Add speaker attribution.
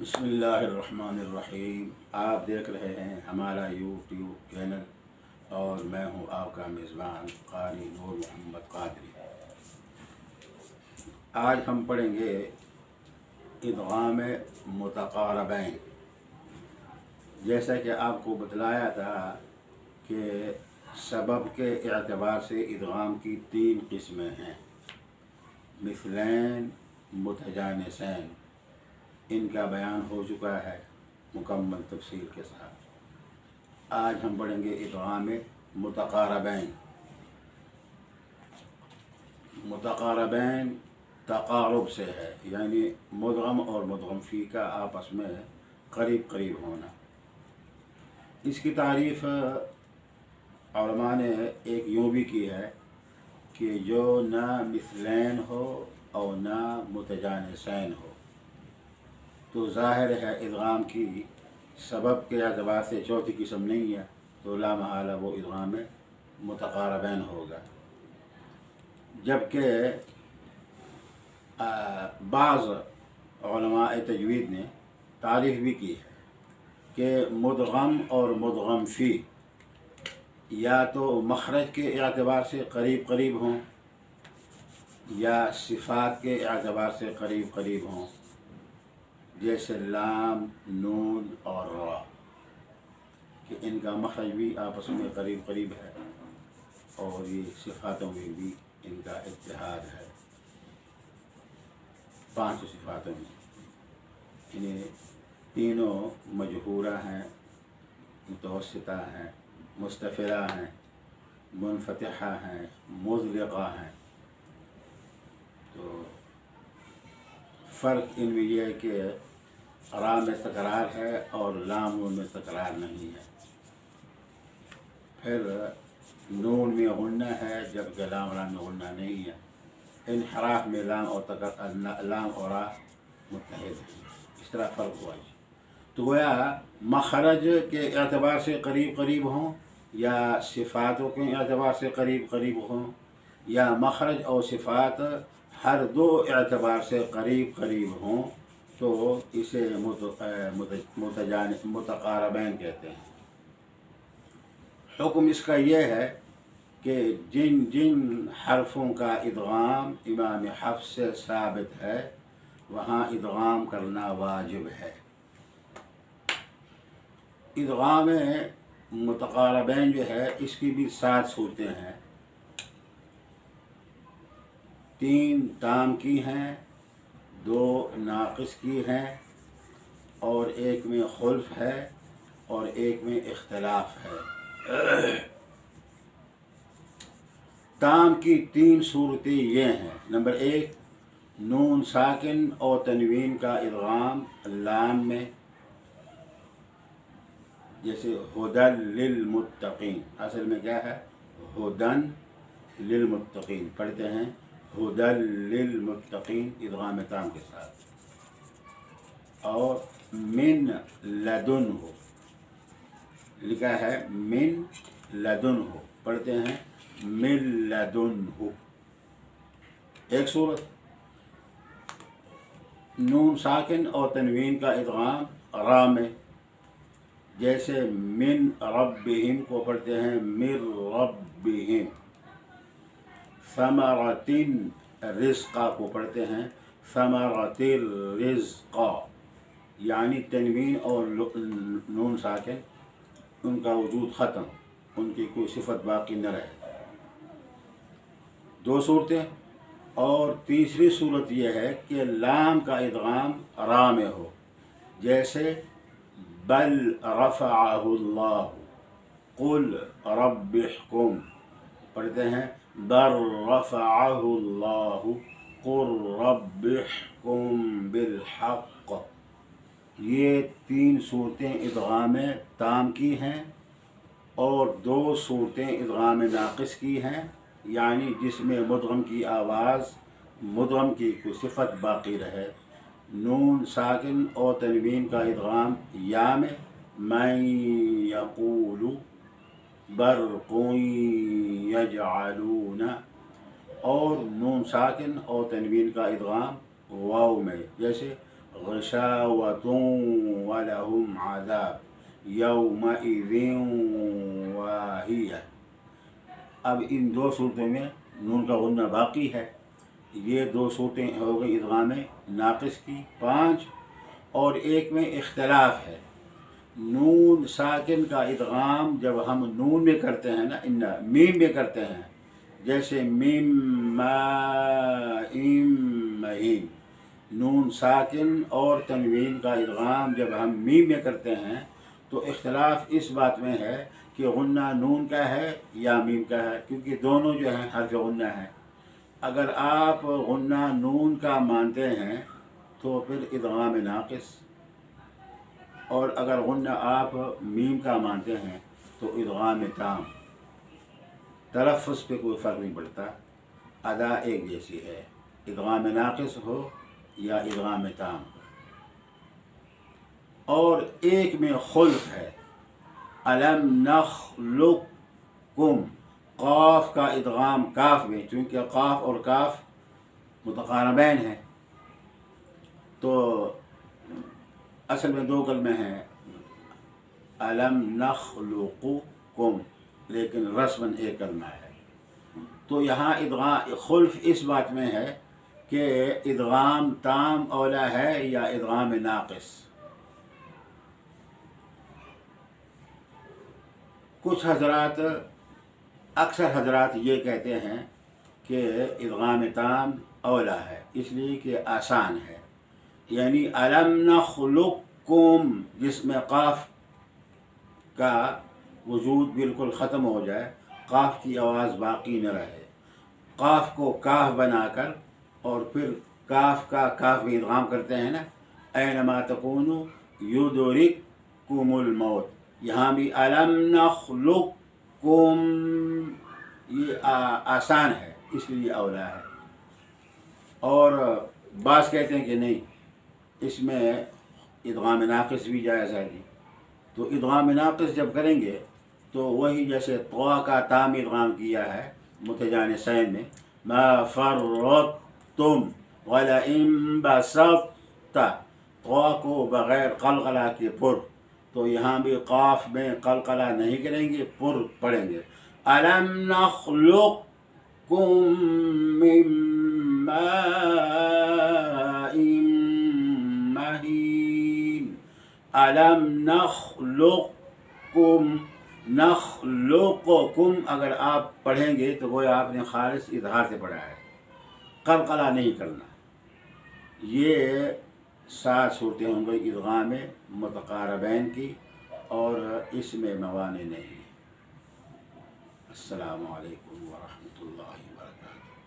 Speaker 1: बिस्मिल्लाहिर्रहमानिर्रहीम। आप देख रहे हैं हमारा यूट्यूब चैनल और मैं हूं आपका मेज़बान क़ारी नूर मोहम्मद क़ादरी। आज हम पढ़ेंगे इदग़ाम मुतक़ारबैन। जैसा कि आपको बतलाया था कि सबब के एतबार से इदग़ाम की 3 किस्में हैं, मिसलैन, मुतजानिसैन। इनका बयान हो चुका है मुकम्मल तफसील के साथ। आज हम पढ़ेंगे इदग़ाम मुतक़ारबैन। मुतक़ारबैन तक़ारुब से है, यानी मुदग़म और मुदग़म फ़ी का आपस में करीब करीब होना। इसकी तारीफ़ उलमा ने एक यूँ भी की है कि जो ना मिसलैन हो और ना मुतजानिसैन हो, तो ज़ाहिर है इदग़ाम की सबब के एतबार से चौथी किस्म नहीं है, तो ला महला वो इदग़ाम मुतक़ारबैन होगा। जबकि बाज़ उलमाए तजवीद ने तारीफ़ भी की है कि मुदग़म और मुदग़म फ़ी या तो मखरज के एतबार से करीब करीब हों या सिफ़ात के एतबार से करीब करीब हों, जैसे लाम, नून और रा, कि इनका मखरज भी आपस में करीब करीब है और ये सिफ़ातों में भी इनका इत्तिहाद है। 5 सिफ़ातों में इन्हें तीनों मजहूरा हैं, मुतवस्सिता हैं, मुस्तफ़िला हैं, मुनफ़तिहा हैं, मुज़लिक़ा हैं। तो फ़र्क इनमें यह है कि रा में तकरार है और लाम में तकरार नहीं है। फिर नून में गुन्ना है जबकि लाम में गुन्ना नहीं है। इन्हराफ में लाम और रा मुत्तहिद हैं। इस तरह फ़र्क हुआ। तो गोया मखरज के एतबार से करीब करीब हों या सिफ़ातों के एतबार से करीब करीब हों या मखरज और सिफ़ात हर दो एतबार से करीब करीब हों, तो इसे मुतक़ारबैन कहते हैं। हुक्म इसका यह है कि जिन जिन हरफों का इदग़ाम इमाम हफ्स से साबित है वहाँ इदग़ाम करना वाजिब है। इदग़ाम मुतक़ारबैन जो है इसकी भी 7 सूरतें हैं। 3 ताम की हैं, 2 नाक़िस की हैं और एक में खुल्फ है और एक में इख्तिलाफ है। ताम की 3 सूरतें ये हैं। नंबर 1, नून साकिन और तनवीन का इदग़ाम लाम में, जैसे हुदन लिलमुत्तक़ीन। असल में क्या है? हुदन लिलमुत्तक़ीन पढ़ते हैं, हुदन लिलमुत्तक़ीन इदग़ाम ताम के साथ। और मिन लदुन्हु लिखा है, मिन लदुन्हु पढ़ते हैं, मिन लदुन्हु। एक सूरत। नून साकिन और तनवीन का इदग़ाम रा में, जैसे मिन रब्बिहिम को पढ़ते हैं मिर रब्बिहिम। समरतिन रिज़्क़ा को पढ़ते हैं समरतिर रिज़्क़ा, यानी तनवीन और नून साकिन उनका वजूद ख़त्म, उनकी कोई सिफत बाकी न रहे। 2 सूरतें। और तीसरी सूरत यह है कि लाम का इदग़ाम रा में हो, जैसे बल रफ़अहुल्लाह, कुल रब्बिहकुम पढ़ते हैं बल रफ़अहुल्लाह, कुल रब्बिहकुम बिलहक़। ये 3 सूरतें इदग़ाम ताम की हैं और 2 सूरतें इदग़ाम नाक़िस की हैं, यानी जिसमें मुदग़म की आवाज़, मुदग़म की कोई सिफत बाकी रहे। नून साकिन और तनवीन का इदग़ाम या में, मैं यक़ूलु बरक़ुन यजअलून। और नून साकिन और तनवीन का इदग़ाम वाव में, जैसे غشاوة ولهم عذاب یومئذ واہیہ۔ اب ان دو صورتوں میں نون کا غنہ باقی ہے۔ یہ دو صورتیں ہو گئی ادغام ناقص کی 5، اور ایک میں اختلاف ہے۔ نون ساکن کا ادغام جب ہم نون میں کرتے ہیں نا، میم میں کرتے ہیں، جیسے میم ماء مہین، نون ساکن اور تنوین کا ادغام جب ہم میم میں کرتے ہیں تو اختلاف اس بات میں ہے کہ غنہ نون کا ہے یا میم کا ہے، کیونکہ دونوں جو ہیں حرف غنہ ہیں۔ اگر آپ غنہ نون کا مانتے ہیں تو پھر ادغام ناقص، اور اگر غنہ آپ میم کا مانتے ہیں تو ادغام تام۔ تلفظ پہ کوئی فرق نہیں پڑتا، ادا ایک جیسی ہے، ادغام ناقص ہو یا ادغام تام۔ اور ایک میں خلف ہے، الم نخلقکم، قاف کا ادغام کاف میں، چونکہ قاف اور کاف متقاربین ہیں تو اصل میں دو کلمے ہیں، الم نخلقکم، لیکن رسماً ایک کلمہ ہے۔ تو یہاں ادغام خلف اس بات میں ہے کہ ادغام تام اولا ہے یا ادغام ناقص۔ کچھ حضرات، اکثر حضرات یہ کہتے ہیں کہ ادغام تام اولا ہے، اس لیے کہ آسان ہے، یعنی الم نخلقکم جس میں قاف کا وجود بالکل ختم ہو جائے، قاف کی آواز باقی نہ رہے، قاف کو کاف بنا کر اور پھر کاف کا کاف میں ادغام کرتے ہیں نا، اینما تکونوا یدرککم الموت، یہاں بھی الم نخلقکم، یہ آسان ہے اس لیے اولا ہے۔ اور بعض کہتے ہیں کہ نہیں، اس میں ادغام ناقص بھی جائز ہے جی۔ تو ادغام ناقص جب کریں گے تو وہی جیسے طوا کا تام ادغام کیا ہے متجانسین میں، ما فرطتم ولئن بسطت، طوا کو بغیر قلقلہ کے پر، تو یہاں بھی قاف میں قلقلہ نہیں کریں گے، پر پڑھیں گے، الم نخلقکم من ماء مہین، الم نخلقکم، نخلقکم اگر آپ پڑھیں گے تو وہ آپ نے خالص اظہار سے پڑھا ہے، قلقلہ نہیں کرنا۔ یہ 7 صورتیں ہوں گئی ادغام متقاربین کی، اور اس میں موانع نہیں۔ السلام علیکم ورحمۃ اللہ وبرکاتہ۔